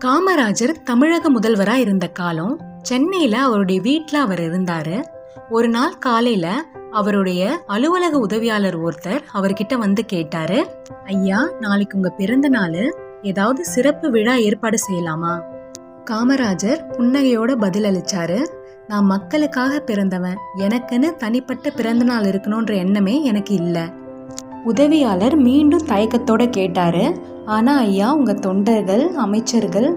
காமராஜர் தமிழக முதல்வராக இருந்த காலம். சென்னையில் அவருடைய வீட்டில் அவர் இருந்தார். ஒரு நாள் காலையில் அவருடைய அலுவலக உதவியாளர் ஒருத்தர் அவர்கிட்ட வந்து கேட்டாரு, ஐயா, நாளைக்கு உங்க பிறந்த நாள், ஏதாவது சிறப்பு விழா ஏற்பாடு செய்யலாமா? காமராஜர் புன்னகையோட பதில் அளிச்சாரு, நான் மக்களுக்காக பிறந்தவன், எனக்குன்னு தனிப்பட்ட பிறந்த நாள் இருக்கணுன்ற எண்ணமே எனக்கு இல்லை. உதவியாளர் மீண்டும் தயக்கத்தோட கேட்டாரு, ஆனா ஐயா, உங்க தொண்டர்கள், அமைச்சர்கள்,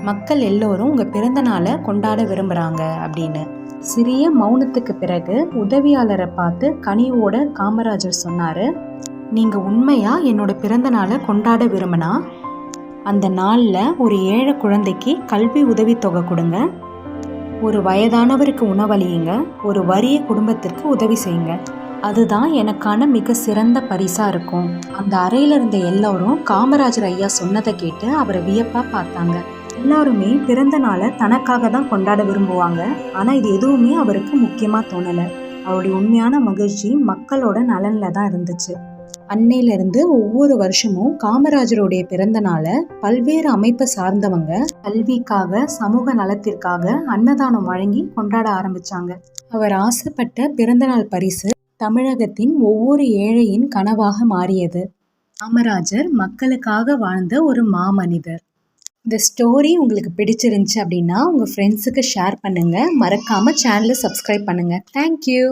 மக்கள் எல்லோரும் உங்க பிறந்த நாளை கொண்டாட விரும்புறாங்க அப்படின்னு. சிறிய மௌனத்துக்கு பிறகு உதவியாளரை பார்த்து கனிவோட காமராஜர் சொன்னாரு, நீங்க உண்மையா என்னோட பிறந்த நாளை கொண்டாட விரும்பினா அந்த நாள்ல ஒரு ஏழை குழந்தைக்கு கல்வி உதவித்தொகை கொடுங்க, ஒரு வயதானவருக்கு உணவளியுங்க, ஒரு வறிய குடும்பத்திற்கு உதவி செய்யுங்க. அதுதான் எனக்கான மிக சிறந்த பரிசா இருக்கும். அந்த அறையில இருந்த எல்லாரும் காமராஜர் ஐயா சொன்னதை கேட்டு அவரை வியப்பா பார்த்தாங்க. எல்லாருமே பிறந்த நாளை தனக்காக தான் கொண்டாட விரும்புவாங்க. ஆனா இது எதுவுமே அவருக்கு முக்கியமா தோணல. அவருடைய உண்மையான மகிழ்ச்சி மக்களோட நலன்ல தான் இருந்துச்சு. அன்னையிலிருந்து ஒவ்வொரு வருஷமும் காமராஜருடைய பிறந்த நாளை பல்வேறு அமைப்பை சார்ந்தவங்க கல்விக்காக, சமூக நலத்திற்காக அன்னதானம் வழங்கி கொண்டாட ஆரம்பிச்சாங்க. அவர் ஆசைப்பட்ட பிறந்தநாள் பரிசு தமிழகத்தின் ஒவ்வொரு ஏழையின் கனவாக மாறியது. காமராஜர் மக்களுக்காக வாழ்ந்த ஒரு மாமனிதர். இந்த ஸ்டோரி உங்களுக்கு பிடிச்சிருந்துச்சு அப்படின்னா உங்கள் ஃப்ரெண்ட்ஸுக்கு ஷேர் பண்ணுங்கள். மறக்காமல் சேனலை சப்ஸ்கிரைப் பண்ணுங்கள். தேங்க்யூ.